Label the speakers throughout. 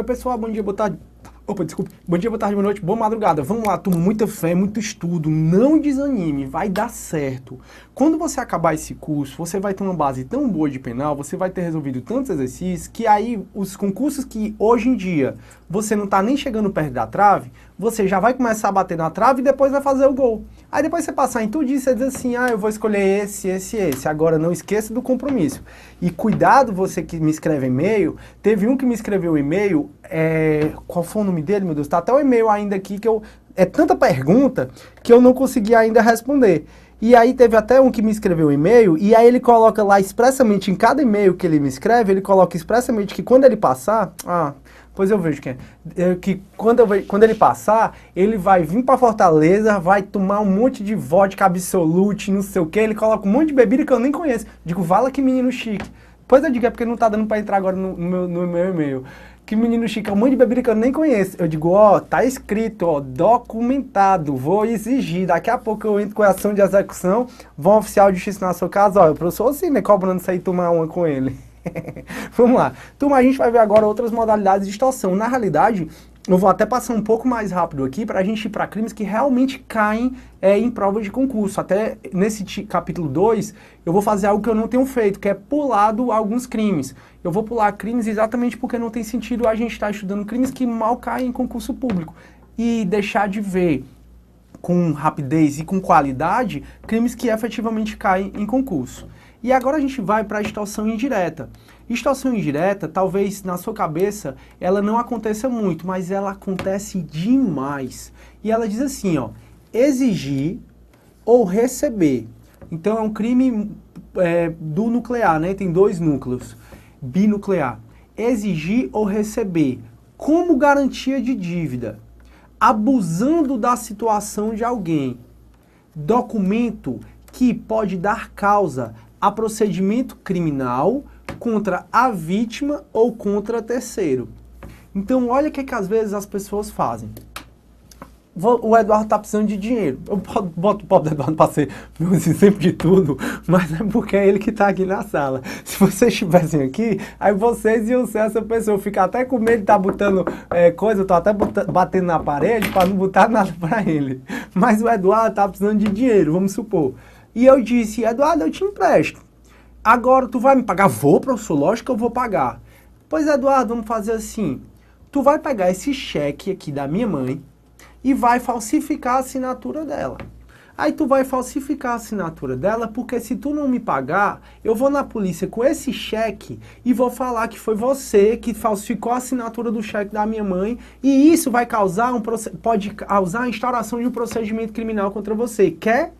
Speaker 1: Oi pessoal, bom dia, boa tarde. Opa, desculpa. Bom dia, boa tarde, boa noite, boa madrugada. Vamos lá, turma, muita fé, muito estudo, não desanime, vai dar certo. Quando você acabar esse curso, você vai ter uma base tão boa de penal, você vai ter resolvido tantos exercícios, que aí os concursos que hoje em dia você não tá nem chegando perto da trave, você já vai começar a bater na trave e depois vai fazer o gol. Aí depois você passar em tudo isso, você diz assim, eu vou escolher esse. Agora não esqueça do compromisso. E cuidado, você que me escreve e-mail, teve um que me escreveu e-mail, qual foi o nome dele, meu Deus? Tá até o e-mail ainda aqui que é tanta pergunta que eu não consegui ainda responder. E aí teve até um que me escreveu um e-mail, e aí ele coloca lá expressamente, em cada e-mail que ele me escreve, ele coloca expressamente que quando ele passar, pois eu vejo quem é, que quando ele passar, ele vai vir pra Fortaleza, vai tomar um monte de vodka absolute, não sei o que, ele coloca um monte de bebida que eu nem conheço. Digo, vala que menino chique. Depois eu digo, é porque não tá dando pra entrar agora no meu e-mail. Que menino chique, é um monte de bebida que eu nem conheço. Eu digo, tá escrito, documentado, vou exigir. Daqui a pouco eu entro com a ação de execução, vão oficial de justiça na sua casa, o professor assim, né, cobrando sair tomar uma com ele. Vamos lá. Turma, a gente vai ver agora outras modalidades de extorsão. Na realidade, eu vou até passar um pouco mais rápido aqui para a gente ir para crimes que realmente caem em prova de concurso. Até nesse capítulo 2, eu vou fazer algo que eu não tenho feito, que é pulado alguns crimes. Eu vou pular crimes exatamente porque não tem sentido a gente estar estudando crimes que mal caem em concurso público e deixar de ver com rapidez e com qualidade crimes que efetivamente caem em concurso. E agora a gente vai para a extorsão indireta. Extorsão indireta, talvez na sua cabeça, ela não aconteça muito, mas ela acontece demais. E ela diz assim, exigir ou receber. Então é um crime do nuclear, né? Tem dois núcleos, binuclear. Exigir ou receber como garantia de dívida, abusando da situação de alguém. Documento que pode dar causa a procedimento criminal contra a vítima ou contra terceiro. Então, olha o que às vezes as pessoas fazem. O Eduardo tá precisando de dinheiro. Eu boto o pobre Eduardo para ser meu exemplo de tudo, mas é porque é ele que tá aqui na sala. Se vocês estivessem aqui, aí vocês iam ser essa pessoa. Eu fico até com medo de estar botando coisa, eu tô até batendo na parede para não botar nada para ele. Mas o Eduardo tá precisando de dinheiro, vamos supor. E eu disse, Eduardo, eu te empresto. Agora, tu vai me pagar? Vou, professor, lógico que eu vou pagar. Pois, Eduardo, vamos fazer assim. Tu vai pegar esse cheque aqui da minha mãe e vai falsificar a assinatura dela. Aí tu vai falsificar a assinatura dela, porque se tu não me pagar, eu vou na polícia com esse cheque e vou falar que foi você que falsificou a assinatura do cheque da minha mãe, e isso vai causar pode causar a instauração de um procedimento criminal contra você. Quer?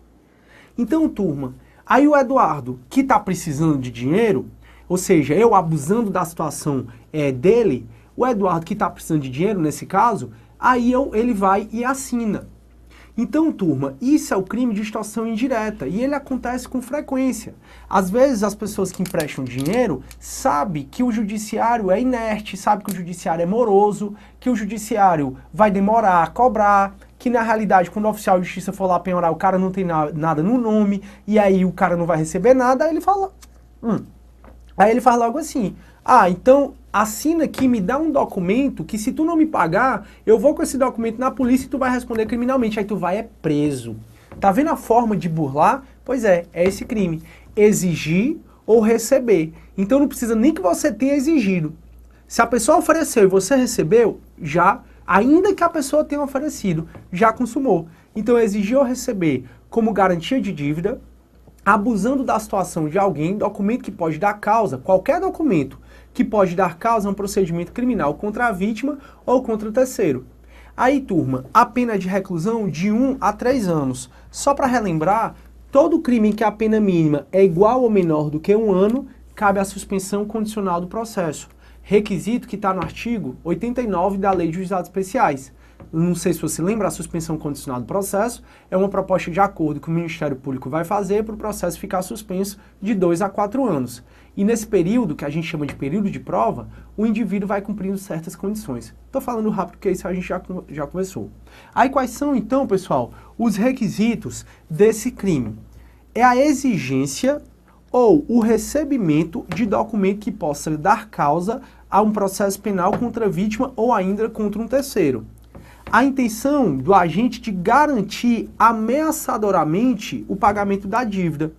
Speaker 1: Então, turma, aí o Eduardo, que está precisando de dinheiro, ou seja, eu abusando da situação dele, o Eduardo que está precisando de dinheiro, nesse caso, aí ele vai e assina. Então, turma, isso é o crime de extorsão indireta, e ele acontece com frequência. Às vezes, as pessoas que emprestam dinheiro sabem que o judiciário é inerte, sabem que o judiciário é moroso, que o judiciário vai demorar a cobrar, que na realidade, quando o oficial de justiça for lá penhorar, o cara não tem nada no nome, e aí o cara não vai receber nada, aí ele fala... Aí ele faz logo assim, então assina aqui, me dá um documento que se tu não me pagar, eu vou com esse documento na polícia e tu vai responder criminalmente, aí tu vai preso. Tá vendo a forma de burlar? Pois é esse crime. Exigir ou receber. Então não precisa nem que você tenha exigido. Se a pessoa ofereceu e você recebeu, ainda que a pessoa tenha oferecido, já consumou. Então, exigir ou receber como garantia de dívida, abusando da situação de alguém, documento que pode dar causa, qualquer documento que pode dar causa a um procedimento criminal contra a vítima ou contra o terceiro. Aí, turma, a pena de reclusão de 1 a 3 anos. Só para relembrar, todo crime em que a pena mínima é igual ou menor do que 1 ano, cabe a suspensão condicional do processo. Requisito que está no artigo 89 da Lei de Juizados Especiais. Não sei se você lembra, a suspensão condicional do processo é uma proposta de acordo que o Ministério Público vai fazer para o processo ficar suspenso de 2 a 4 anos. E nesse período, que a gente chama de período de prova, o indivíduo vai cumprindo certas condições. Estou falando rápido porque isso a gente já conversou. Aí quais são então, pessoal, os requisitos desse crime? É a exigência ou o recebimento de documento que possa dar causa a um processo penal contra a vítima ou ainda contra um terceiro. A intenção do agente de garantir ameaçadoramente o pagamento da dívida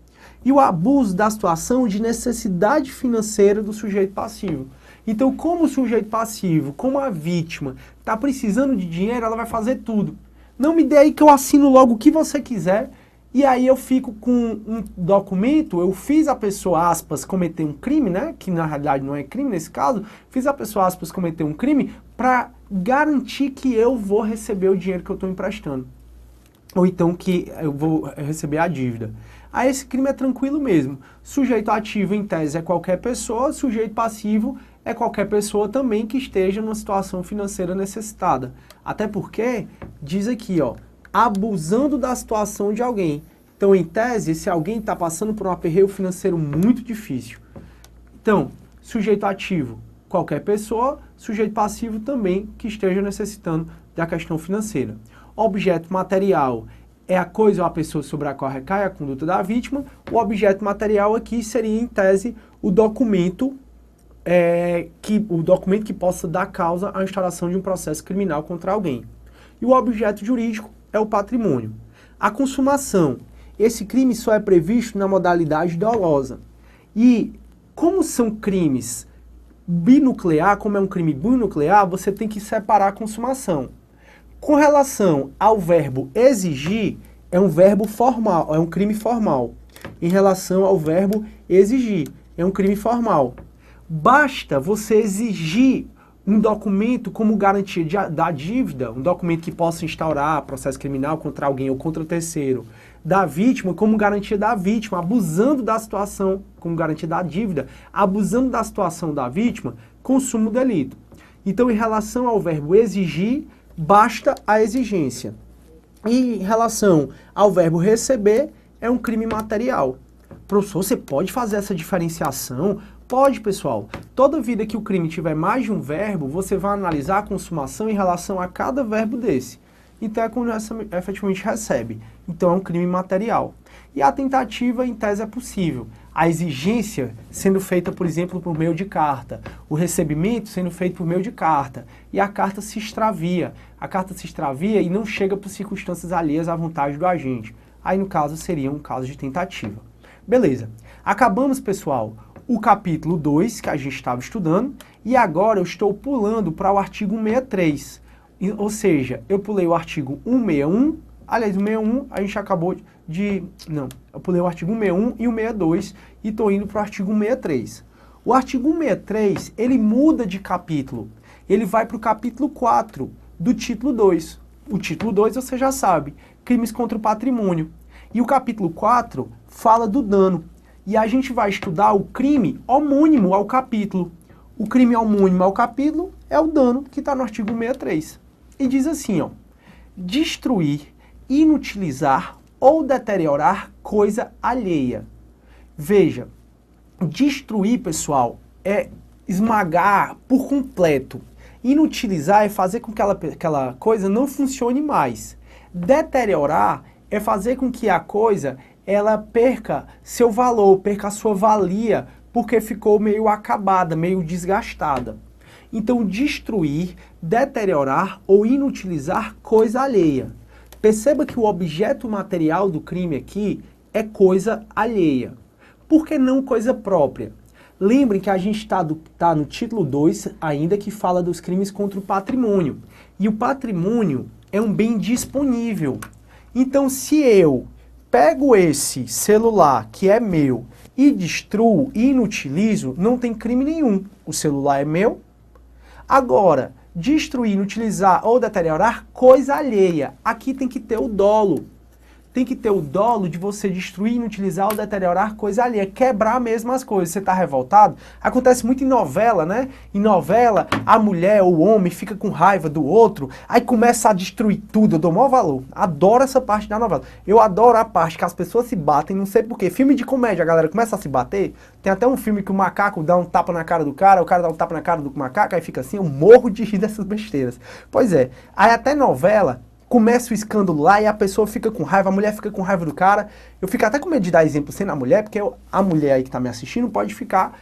Speaker 1: e o abuso da situação de necessidade financeira do sujeito passivo. Então, como o sujeito passivo, como a vítima, está precisando de dinheiro, ela vai fazer tudo. Não me dê aí que eu assino logo o que você quiser, e aí eu fico com um documento, eu fiz a pessoa, aspas, cometer um crime, né? Que na realidade não é crime nesse caso, fiz a pessoa, aspas, cometer um crime para garantir que eu vou receber o dinheiro que eu estou emprestando. Ou então que eu vou receber a dívida. Aí esse crime é tranquilo mesmo. Sujeito ativo, em tese, é qualquer pessoa, sujeito passivo é qualquer pessoa também que esteja numa situação financeira necessitada. Até porque, diz aqui, ó, abusando da situação de alguém. Então, em tese, se alguém está passando por um aperreio financeiro muito difícil. Então, sujeito ativo, qualquer pessoa, sujeito passivo também que esteja necessitando da questão financeira. Objeto material é a coisa ou a pessoa sobre a qual recai a conduta da vítima. O objeto material aqui seria, em tese, o documento que possa dar causa à instauração de um processo criminal contra alguém. E o objeto jurídico é o patrimônio. A consumação. Esse crime só é previsto na modalidade dolosa. E como são crimes binuclear, como é um crime binuclear, você tem que separar a consumação. Com relação ao verbo exigir, é um verbo formal, é um crime formal. Em relação ao verbo exigir, é um crime formal. Basta você exigir um documento como garantia da dívida, um documento que possa instaurar processo criminal contra alguém ou contra terceiro, da vítima como garantia da vítima, abusando da situação, como garantia da dívida, abusando da situação da vítima, consuma o delito. Então, em relação ao verbo exigir, basta a exigência. E em relação ao verbo receber, é um crime material. Professor, você pode fazer essa diferenciação? Pode, pessoal. Toda vida que o crime tiver mais de um verbo, você vai analisar a consumação em relação a cada verbo desse. Então é quando efetivamente recebe. Então é um crime material. E a tentativa, em tese, é possível. A exigência sendo feita, por exemplo, por meio de carta. O recebimento sendo feito por meio de carta. E a carta se extravia. A carta se extravia e não chega por circunstâncias alheias à vontade do agente. Aí, no caso, seria um caso de tentativa. Beleza. Acabamos, pessoal, o capítulo 2, que a gente estava estudando, e agora eu estou pulando para o artigo 163. Ou seja, eu pulei o artigo 161, aliás, o 161 a gente acabou de... Não, eu pulei o artigo 161 e o 162 e estou indo para o artigo 163. O artigo 163, ele muda de capítulo. Ele vai para o capítulo 4 do título 2. O título 2 você já sabe, crimes contra o patrimônio. E o capítulo 4 fala do dano. E a gente vai estudar o crime homônimo ao capítulo. O crime homônimo ao capítulo é o dano que está no artigo 163. E diz assim, ó, destruir, inutilizar ou deteriorar coisa alheia. Veja, destruir, pessoal, é esmagar por completo. Inutilizar é fazer com que aquela coisa não funcione mais. Deteriorar é fazer com que a coisa ela perca seu valor, perca a sua valia, porque ficou meio acabada, meio desgastada. Então, destruir, deteriorar ou inutilizar coisa alheia. Perceba que o objeto material do crime aqui é coisa alheia. Por que não coisa própria? Lembrem que a gente tá no título 2 ainda, que fala dos crimes contra o patrimônio. E o patrimônio é um bem disponível. Então, se eu pego esse celular que é meu e destruo e inutilizo, não tem crime nenhum. O celular é meu. Agora, destruir, inutilizar ou deteriorar, coisa alheia. Aqui tem que ter o dolo. Tem que ter o dolo de você destruir, inutilizar ou deteriorar coisa alheia. Quebrar mesmo as coisas. Você tá revoltado? Acontece muito em novela, né? Em novela, a mulher ou o homem fica com raiva do outro, aí começa a destruir tudo. Eu dou maior valor. Adoro essa parte da novela. Eu adoro a parte que as pessoas se batem, não sei porquê. Filme de comédia, a galera começa a se bater. Tem até um filme que o macaco dá um tapa na cara do cara, o cara dá um tapa na cara do macaco, aí fica assim, eu morro de rir dessas besteiras. Pois é. Aí até novela, começa o escândalo lá e a pessoa fica com raiva, a mulher fica com raiva do cara. Eu fico até com medo de dar exemplo sendo a mulher, porque a mulher aí que tá me assistindo pode ficar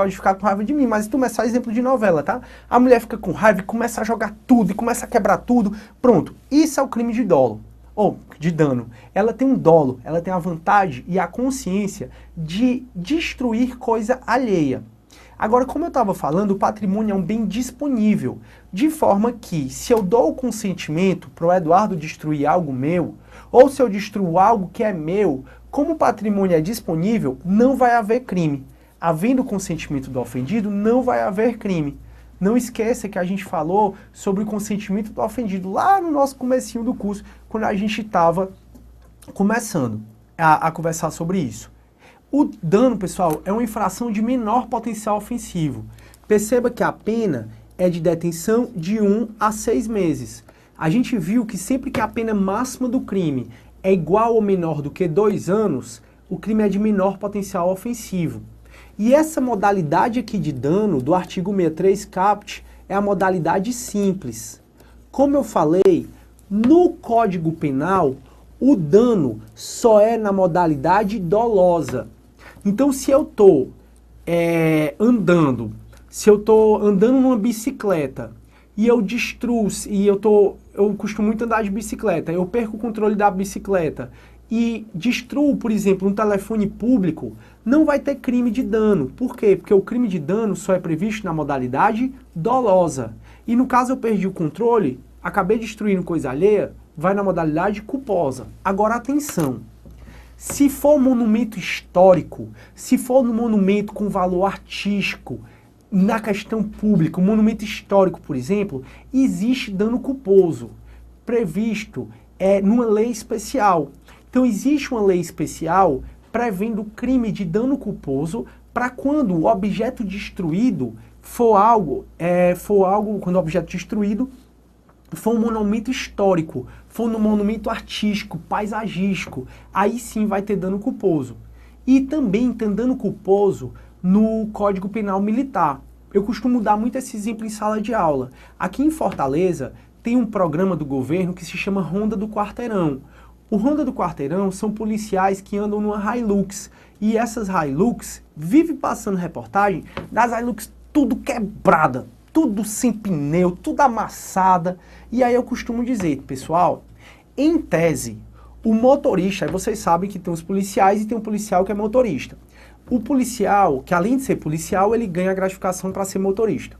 Speaker 1: de ficar com raiva de mim, mas tu é só exemplo de novela, tá? A mulher fica com raiva e começa a jogar tudo, e começa a quebrar tudo. Pronto, isso é o crime de dolo, ou de dano. Ela tem um dolo, ela tem a vantagem e a consciência de destruir coisa alheia. Agora, como eu estava falando, o patrimônio é um bem disponível, de forma que, se eu dou o consentimento para o Eduardo destruir algo meu, ou se eu destruo algo que é meu, como o patrimônio é disponível, não vai haver crime. Havendo o consentimento do ofendido, não vai haver crime. Não esqueça que a gente falou sobre o consentimento do ofendido lá no nosso comecinho do curso, quando a gente estava começando a conversar sobre isso. O dano, pessoal, é uma infração de menor potencial ofensivo. Perceba que a pena é de detenção de 1 a 6 meses. A gente viu que sempre que a pena máxima do crime é igual ou menor do que 2 anos, o crime é de menor potencial ofensivo. E essa modalidade aqui de dano do artigo 63 caput é a modalidade simples. Como eu falei, no Código Penal, o dano só é na modalidade dolosa. Então, se eu estou andando numa bicicleta e eu destruo, eu costumo muito andar de bicicleta, eu perco o controle da bicicleta e destruo, por exemplo, um telefone público, não vai ter crime de dano. Por quê? Porque o crime de dano só é previsto na modalidade dolosa. E no caso eu perdi o controle, acabei destruindo coisa alheia, vai na modalidade culposa. Agora atenção, se for um monumento histórico, se for um monumento com valor artístico, na questão pública, um monumento histórico, por exemplo, existe dano culposo, previsto numa lei especial. Então existe uma lei especial prevendo o crime de dano culposo para quando o objeto destruído quando o objeto destruído for um monumento histórico, for um monumento artístico, paisagístico, aí sim vai ter dano culposo. E também tem dano culposo no Código Penal Militar. Eu costumo dar muito esse exemplo em sala de aula. Aqui em Fortaleza tem um programa do governo que se chama Ronda do Quarteirão. O Ronda do Quarteirão são policiais que andam numa Hilux. E essas Hilux vivem passando reportagem das Hilux tudo quebrada, tudo sem pneu, tudo amassada. E aí eu costumo dizer, pessoal, em tese, o motorista, aí vocês sabem que tem os policiais e tem um policial que é motorista. O policial, que além de ser policial, ele ganha a gratificação para ser motorista.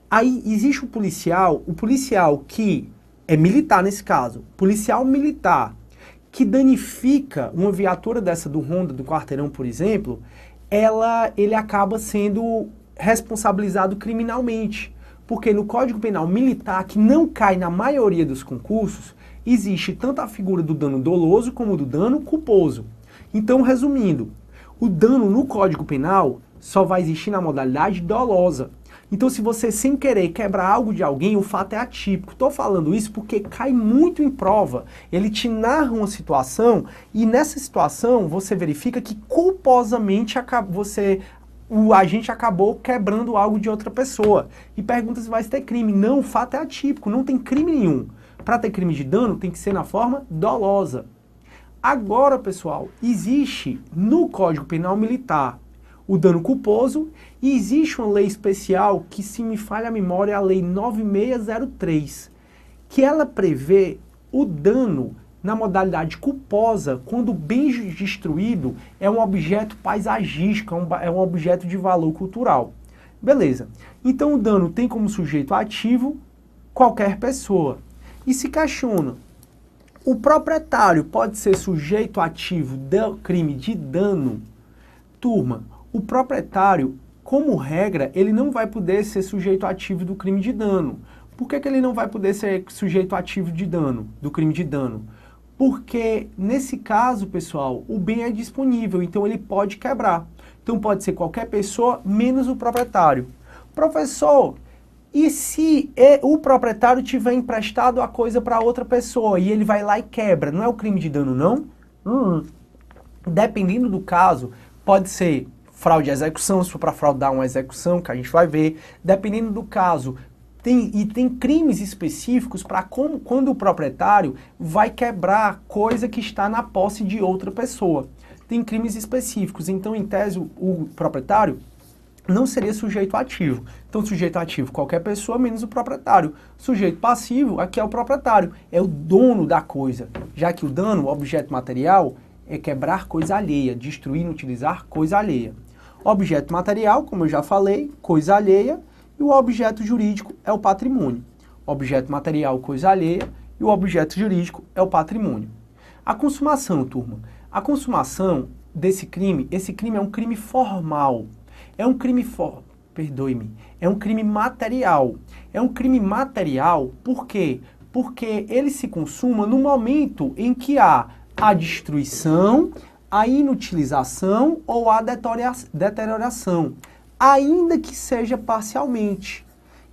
Speaker 1: Aí existe o policial que é militar nesse caso, policial militar, que danifica uma viatura dessa do Ronda do Quarteirão, por exemplo, ele acaba sendo responsabilizado criminalmente. Porque no Código Penal Militar, que não cai na maioria dos concursos, existe tanto a figura do dano doloso como do dano culposo. Então, resumindo, o dano no Código Penal só vai existir na modalidade dolosa. Então, se você sem querer quebrar algo de alguém, o fato é atípico. Estou falando isso porque cai muito em prova. Ele te narra uma situação e nessa situação você verifica que culposamente o agente acabou quebrando algo de outra pessoa. E pergunta se vai ter crime. Não, o fato é atípico, não tem crime nenhum. Para ter crime de dano, tem que ser na forma dolosa. Agora, pessoal, existe no Código Penal Militar o dano culposo e existe uma lei especial que, se me falha a memória, é a Lei 9603, que ela prevê o dano na modalidade culposa quando o bem destruído é um objeto paisagístico, é um objeto de valor cultural. Beleza. Então o dano tem como sujeito ativo qualquer pessoa. E se questiona, o proprietário pode ser sujeito ativo do crime de dano? Turma, o proprietário, como regra, ele não vai poder ser sujeito ativo do crime de dano. Por que ele não vai poder ser sujeito ativo de dano, do crime de dano? Porque, nesse caso, pessoal, o bem é disponível, então ele pode quebrar. Então pode ser qualquer pessoa, menos o proprietário. Professor, e se o proprietário tiver emprestado a coisa para outra pessoa e ele vai lá e quebra, não é o crime de dano, não? Dependendo do caso, pode ser fraude à execução, se for para fraudar uma execução, que a gente vai ver. Dependendo do caso, Tem crimes específicos para quando o proprietário vai quebrar coisa que está na posse de outra pessoa. Tem crimes específicos, então em tese o proprietário não seria sujeito ativo. Então sujeito ativo, qualquer pessoa menos o proprietário. Sujeito passivo, aqui é o proprietário, é o dono da coisa, já que o dano, o objeto material, é quebrar coisa alheia, destruir, inutilizar coisa alheia. Objeto material, como eu já falei, coisa alheia, e o objeto jurídico é o patrimônio. Objeto material, coisa alheia, e o objeto jurídico é o patrimônio. A consumação, turma. A consumação desse crime, esse crime é um crime formal. É um crime é um crime material. É um crime material por quê? Porque ele se consuma no momento em que há a destruição, a inutilização ou a deterioração, ainda que seja parcialmente.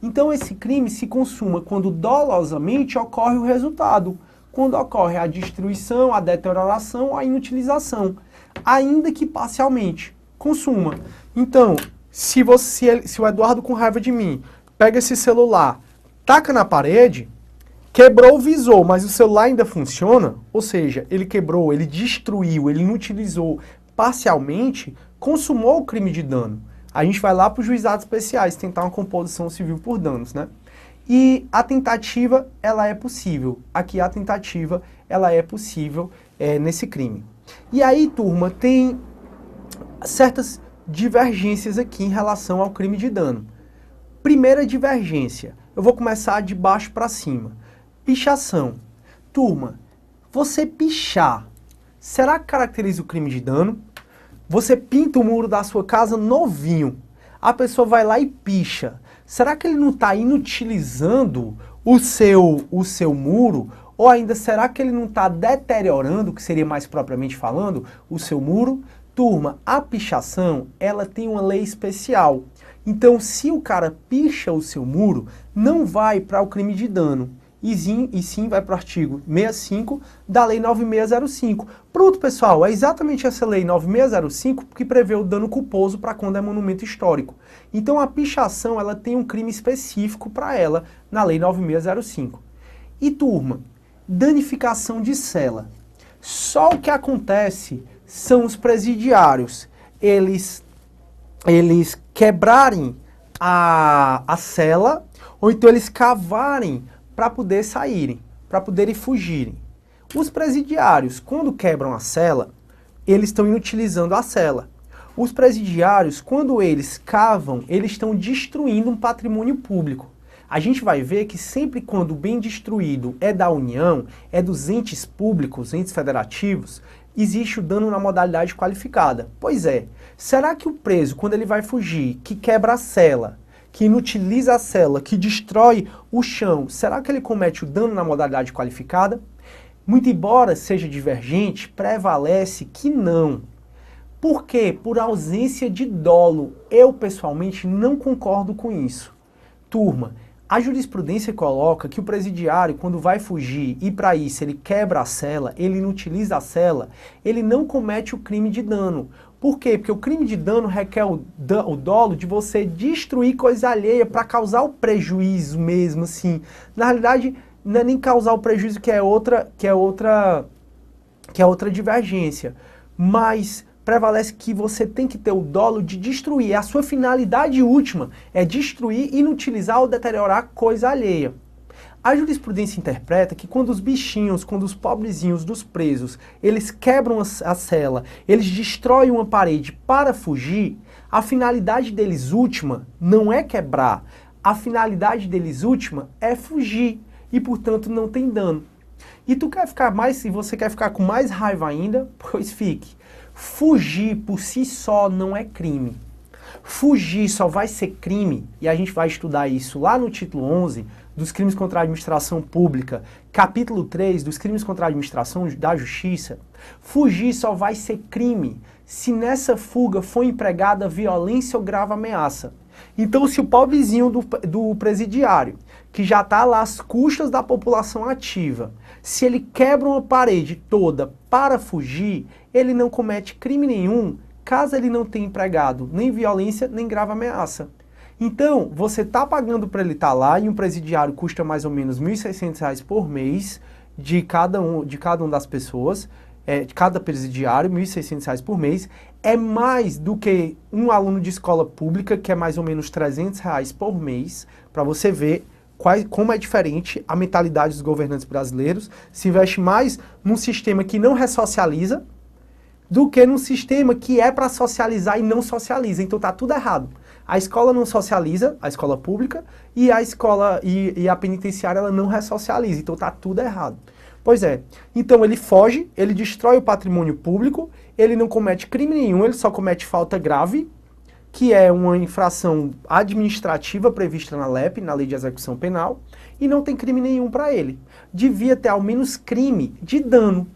Speaker 1: Então esse crime se consuma quando dolosamente ocorre o resultado, quando ocorre a destruição, a deterioração, a inutilização, ainda que parcialmente. Consuma. Então, se o Eduardo com raiva de mim pega esse celular, taca na parede, quebrou o visor, mas o celular ainda funciona, ou seja, ele quebrou, ele destruiu, ele inutilizou parcialmente, consumou o crime de dano. A gente vai lá para os juizados especiais tentar uma composição civil por danos, né? E a tentativa, ela é possível. Aqui a tentativa, ela é possível nesse crime. E aí, turma, tem certas divergências aqui em relação ao crime de dano. Primeira divergência, eu vou começar de baixo para cima. Pichação. Turma, você pichar, será que caracteriza o crime de dano? Você pinta o muro da sua casa novinho, a pessoa vai lá e picha. Será que ele não está inutilizando o seu muro? Ou ainda, será que ele não está deteriorando, que seria mais propriamente falando, o seu muro? Turma, a pichação, ela tem uma lei especial. Então, se o cara picha o seu muro, não vai para o crime de dano. E sim vai para o artigo 65 da Lei 9605. Pronto, pessoal, é exatamente essa Lei 9605 que prevê o dano culposo para quando é monumento histórico. Então, a pichação, ela tem um crime específico para ela na Lei 9605. E, turma, danificação de cela. Só o que acontece são os presidiários, eles quebrarem a cela, ou então eles cavarem para poder saírem, para poderem fugirem. Os presidiários, quando quebram a cela, eles estão inutilizando a cela. Os presidiários, quando eles cavam, eles estão destruindo um patrimônio público. A gente vai ver que sempre quando o bem destruído é da União, é dos entes públicos, entes federativos, existe o dano na modalidade qualificada. Pois é, será que o preso, quando ele vai fugir, que quebra a cela, que inutiliza a cela, que destrói o chão, será que ele comete o dano na modalidade qualificada? Muito embora seja divergente, prevalece que não. Por quê? Por ausência de dolo. Eu, pessoalmente, não concordo com isso. Turma, a jurisprudência coloca que o presidiário, quando vai fugir e para isso ele quebra a cela, ele inutiliza a cela, ele não comete o crime de dano. Por quê? Porque o crime de dano requer o dolo de você destruir coisa alheia para causar o prejuízo mesmo, assim. Na realidade, não é nem causar o prejuízo que é outra divergência, mas prevalece que você tem que ter o dolo de destruir. A sua finalidade última é destruir, inutilizar ou deteriorar coisa alheia. A jurisprudência interpreta que quando os bichinhos, quando os pobrezinhos dos presos, eles quebram a cela, eles destroem uma parede para fugir, a finalidade deles última não é quebrar, a finalidade deles última é fugir e, portanto, não tem dano. E se você quer ficar com mais raiva ainda, pois fique. Fugir por si só não é crime. Fugir só vai ser crime, e a gente vai estudar isso lá no título 11 dos crimes contra a administração pública, capítulo 3 dos crimes contra a administração da justiça. Fugir só vai ser crime se nessa fuga for empregada violência ou grave ameaça. Então, se o pobrezinho do presidiário, que já está lá às custas da população ativa, se ele quebra uma parede toda para fugir, ele não comete crime nenhum, caso ele não tenha empregado nem violência nem grave ameaça. Então, você está pagando para ele estar lá, e um presidiário custa mais ou menos R$ 1.600 por mês de cada um das pessoas, de cada presidiário, R$ 1.600 por mês. É mais do que um aluno de escola pública, que é mais ou menos R$ 300 por mês, para você ver como é diferente a mentalidade dos governantes brasileiros. Se investe mais num sistema que não ressocializa do que num sistema que é para socializar e não socializa. Então tá tudo errado. A escola não socializa, a escola pública, e a escola e a penitenciária ela não ressocializa. Então tá tudo errado. Pois é. Então ele foge, ele destrói o patrimônio público, ele não comete crime nenhum, ele só comete falta grave, que é uma infração administrativa prevista na LEP, na Lei de Execução Penal, e não tem crime nenhum para ele. Devia ter ao menos crime de dano.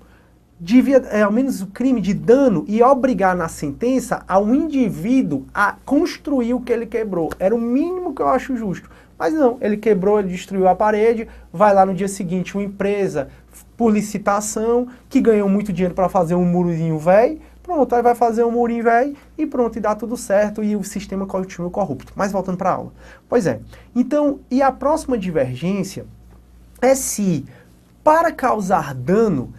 Speaker 1: Devia ao menos o crime de dano e obrigar na sentença ao indivíduo a construir o que ele quebrou. Era o mínimo que eu acho justo. Mas não, ele quebrou, ele destruiu a parede, vai lá no dia seguinte uma empresa por licitação, que ganhou muito dinheiro para fazer um murozinho velho, pronto, aí vai fazer um murinho velho e pronto, e dá tudo certo e o sistema continua corrupto. Mas voltando para a aula. Pois é, então, e a próxima divergência é se, para causar dano,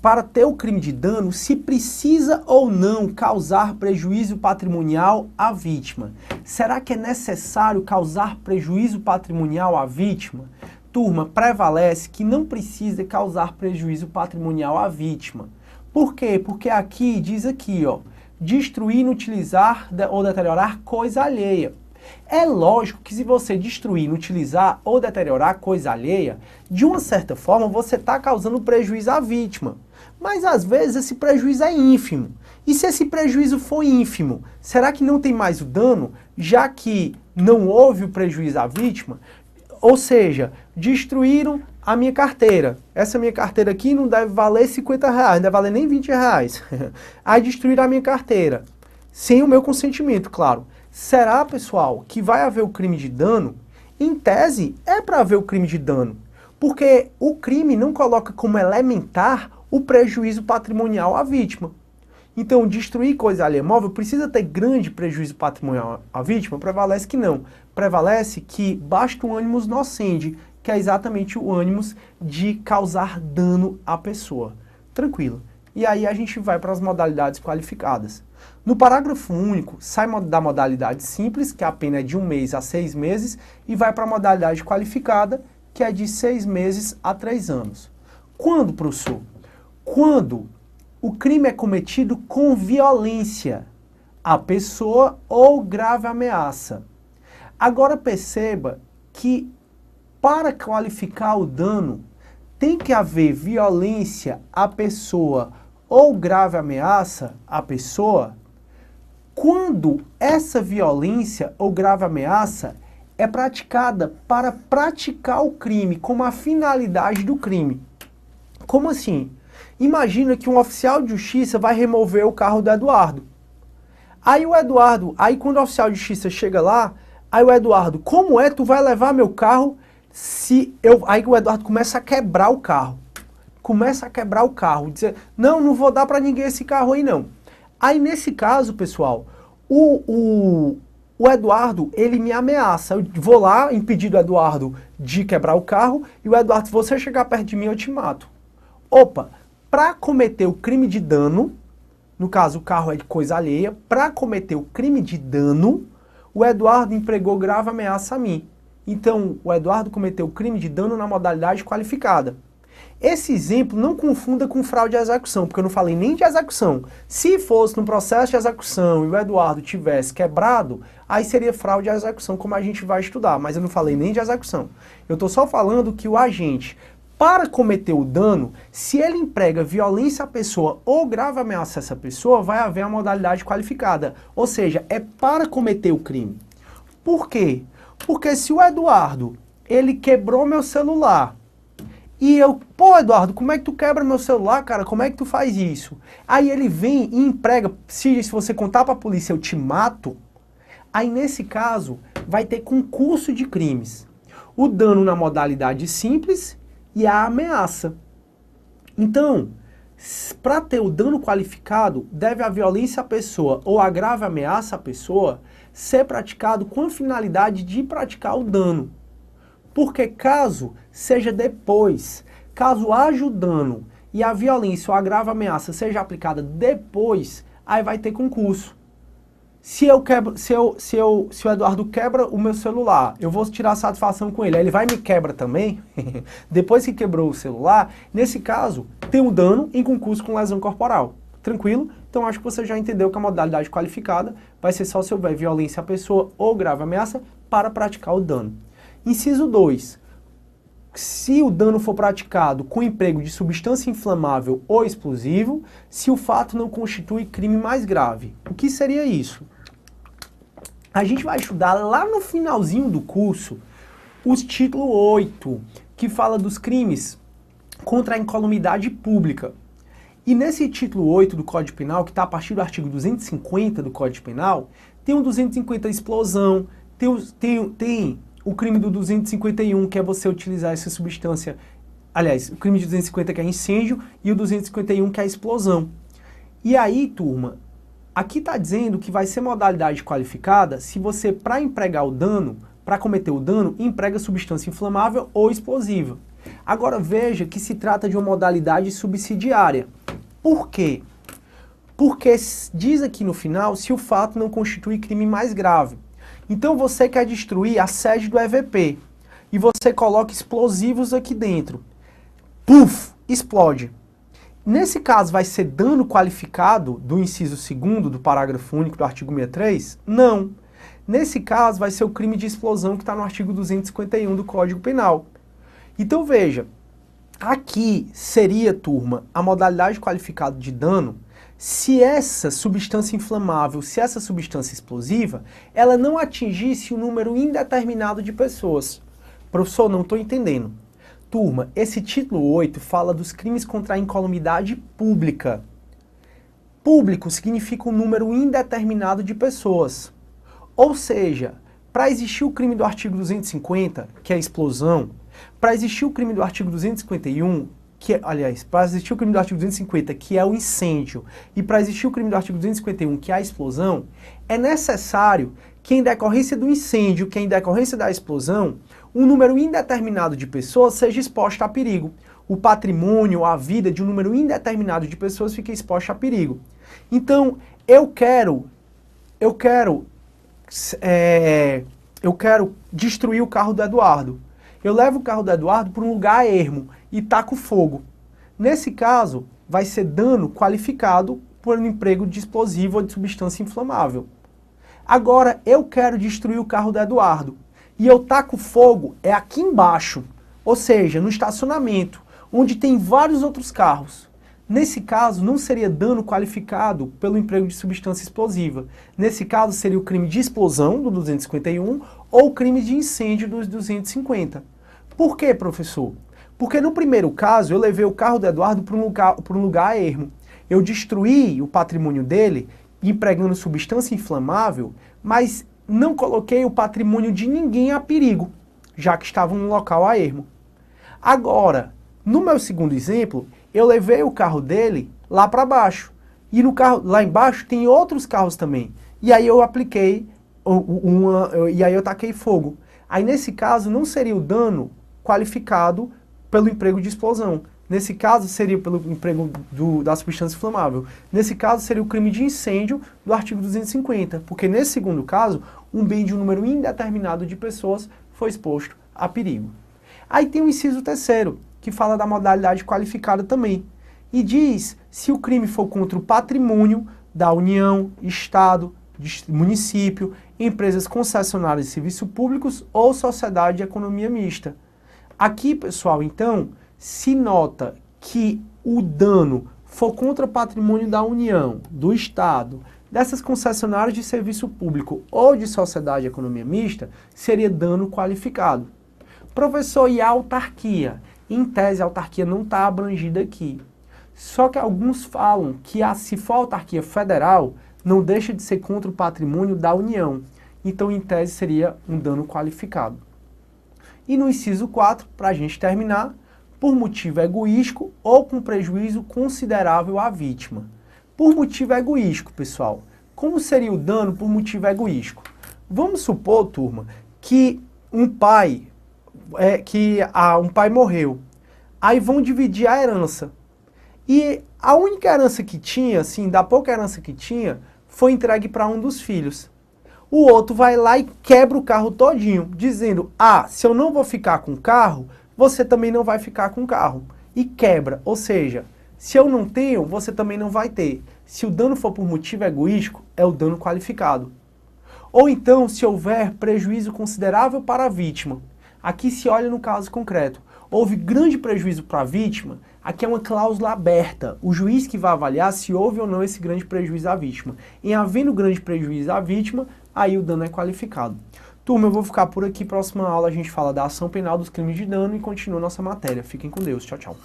Speaker 1: para ter o crime de dano, se precisa ou não causar prejuízo patrimonial à vítima. Será que é necessário causar prejuízo patrimonial à vítima? Turma, prevalece que não precisa causar prejuízo patrimonial à vítima. Por quê? Porque aqui, diz aqui, ó, destruir, inutilizar ou deteriorar coisa alheia. É lógico que se você destruir, inutilizar ou deteriorar coisa alheia, de uma certa forma você está causando prejuízo à vítima. Mas às vezes esse prejuízo é ínfimo. E se esse prejuízo for ínfimo, será que não tem mais o dano, já que não houve o prejuízo à vítima? Ou seja, destruíram a minha carteira. Essa minha carteira aqui não deve valer R$50, não deve valer nem R$20. Aí destruíram a minha carteira, sem o meu consentimento, claro. Será, pessoal, que vai haver o crime de dano? Em tese, é para haver o crime de dano, porque o crime não coloca como elementar o prejuízo patrimonial à vítima. Então, destruir coisa alheia móvel precisa ter grande prejuízo patrimonial à vítima? Prevalece que não. Prevalece que basta um ânimos nocente, que é exatamente o ânimos de causar dano à pessoa. Tranquilo. E aí a gente vai para as modalidades qualificadas. No parágrafo único, sai da modalidade simples, que a pena é de 1 mês a 6 meses, e vai para a modalidade qualificada, que é de 6 meses a 3 anos. Quando, professor? Quando o crime é cometido com violência à pessoa ou grave ameaça. Agora perceba que para qualificar o dano tem que haver violência à pessoa ou grave ameaça à pessoa quando essa violência ou grave ameaça é praticada para praticar o crime, como a finalidade do crime. Como assim? Imagina que um oficial de justiça vai remover o carro do Eduardo. Aí quando o oficial de justiça chega lá, aí o Eduardo, como é, tu vai levar meu carro Aí o Eduardo começa a quebrar o carro. Dizer, não vou dar para ninguém esse carro aí não. Aí nesse caso, pessoal, o Eduardo, ele me ameaça. Eu vou lá impedir o Eduardo de quebrar o carro e o Eduardo, se você chegar perto de mim, eu te mato. Opa, para cometer o crime de dano, no caso o carro é de coisa alheia, para cometer o crime de dano, o Eduardo empregou grave ameaça a mim. Então, o Eduardo cometeu o crime de dano na modalidade qualificada. Esse exemplo não confunda com fraude de execução, porque eu não falei nem de execução. Se fosse no processo de execução e o Eduardo tivesse quebrado, aí seria fraude de execução, como a gente vai estudar, mas eu não falei nem de execução. Eu estou só falando que o agente, para cometer o dano, se ele emprega violência à pessoa ou grave ameaça a essa pessoa, vai haver a modalidade qualificada. Ou seja, é para cometer o crime. Por quê? Porque se o Eduardo, ele quebrou meu celular, e eu, pô Eduardo, como é que tu quebra meu celular, cara? Como é que tu faz isso? Aí ele vem e emprega, se você contar pra polícia eu te mato, aí nesse caso vai ter concurso de crimes. O dano na modalidade simples e a ameaça. Então, Para ter o dano qualificado, deve a violência à pessoa ou a grave ameaça à pessoa ser praticado com a finalidade de praticar o dano. Porque caso seja depois, caso haja o dano e a violência ou a grave ameaça seja aplicada depois, aí vai ter concurso. Se o Eduardo quebra o meu celular, eu vou tirar satisfação com ele, aí ele vai e me quebra também, depois que quebrou o celular, nesse caso, tem um dano em concurso com lesão corporal. Tranquilo? Então acho que você já entendeu que a modalidade qualificada vai ser só se houver violência à pessoa ou grave ameaça para praticar o dano. Inciso 2. Se o dano for praticado com emprego de substância inflamável ou explosivo, se o fato não constitui crime mais grave. O que seria isso? A gente vai estudar lá no finalzinho do curso os título 8, que fala dos crimes contra a incolumidade pública. E nesse título 8 do Código Penal, que está a partir do artigo 250 do Código Penal, tem o 250 explosão, tem o crime do 251, que é você utilizar essa substância, aliás, o crime de 250 que é incêndio e o 251 que é explosão. E aí, turma, aqui está dizendo que vai ser modalidade qualificada se você, para empregar o dano, para cometer o dano, emprega substância inflamável ou explosiva. Agora veja que se trata de uma modalidade subsidiária. Por quê? Porque diz aqui no final se o fato não constitui crime mais grave. Então você quer destruir a sede do EVP e você coloca explosivos aqui dentro. Puf! Explode. Nesse caso vai ser dano qualificado do inciso 2º do parágrafo único do artigo 63? Não. Nesse caso vai ser o crime de explosão que está no artigo 251 do Código Penal. Então veja, aqui seria, turma, a modalidade qualificada de dano se essa substância inflamável, se essa substância explosiva, ela não atingisse um número indeterminado de pessoas. Professor, não estou entendendo. Turma, esse título 8 fala dos crimes contra a incolumidade pública. Público significa um número indeterminado de pessoas. Ou seja, para existir o crime do artigo 250, que é a explosão, para existir o crime do artigo 251, para existir o crime do artigo 250, que é o incêndio, e para existir o crime do artigo 251, que é a explosão, é necessário que em decorrência do incêndio, que em decorrência da explosão, um número indeterminado de pessoas seja exposto a perigo. O patrimônio, a vida de um número indeterminado de pessoas fica exposto a perigo. Então, eu quero destruir o carro do Eduardo. Eu levo o carro do Eduardo para um lugar ermo e taco fogo. Nesse caso, vai ser dano qualificado por um emprego de explosivo ou de substância inflamável. Agora, eu quero destruir o carro do Eduardo e eu taco fogo aqui embaixo, ou seja, no estacionamento, onde tem vários outros carros. Nesse caso, não seria dano qualificado pelo emprego de substância explosiva. Nesse caso, seria o crime de explosão, do 251, ou o crime de incêndio, dos 250. Por quê, professor? Porque no primeiro caso, eu levei o carro do Eduardo para um lugar ermo. Eu destruí o patrimônio dele, empregando substância inflamável, mas não coloquei o patrimônio de ninguém a perigo, já que estava num local a ermo. Agora, no meu segundo exemplo, eu levei o carro dele lá para baixo. E no carro lá embaixo tem outros carros também. E aí eu apliquei e aí eu taquei fogo. Aí nesse caso não seria o dano qualificado pelo emprego de explosão. Nesse caso seria pelo emprego da substância inflamável. Nesse caso seria o crime de incêndio do artigo 250, porque nesse segundo caso, um bem de um número indeterminado de pessoas foi exposto a perigo. Aí tem o inciso 3º, que fala da modalidade qualificada também, e diz se o crime for contra o patrimônio da União, Estado, município, empresas concessionárias de serviços públicos ou sociedade de economia mista. Aqui, pessoal, então, se nota que o dano for contra o patrimônio da União, do Estado, dessas concessionárias de serviço público ou de sociedade de economia mista, seria dano qualificado. Professor, e a autarquia? Em tese, a autarquia não está abrangida aqui. Só que alguns falam que se for autarquia federal, não deixa de ser contra o patrimônio da União. Então, em tese, seria um dano qualificado. E no inciso 4, para a gente terminar, por motivo egoístico ou com prejuízo considerável à vítima. Por motivo egoístico, pessoal. Como seria o dano por motivo egoístico? Vamos supor, turma, que um pai morreu. Aí vão dividir a herança. E a única herança que tinha, assim, da pouca herança que tinha, foi entregue para um dos filhos. O outro vai lá e quebra o carro todinho, dizendo, se eu não vou ficar com o carro, você também não vai ficar com o carro. E quebra, ou seja, se eu não tenho, você também não vai ter. Se o dano for por motivo egoístico, é o dano qualificado. Ou então, se houver prejuízo considerável para a vítima. Aqui se olha no caso concreto. Houve grande prejuízo para a vítima, aqui é uma cláusula aberta. O juiz que vai avaliar se houve ou não esse grande prejuízo à vítima. Em havendo grande prejuízo à vítima, aí o dano é qualificado. Turma, eu vou ficar por aqui. Próxima aula a gente fala da ação penal dos crimes de dano e continua nossa matéria. Fiquem com Deus. Tchau, tchau.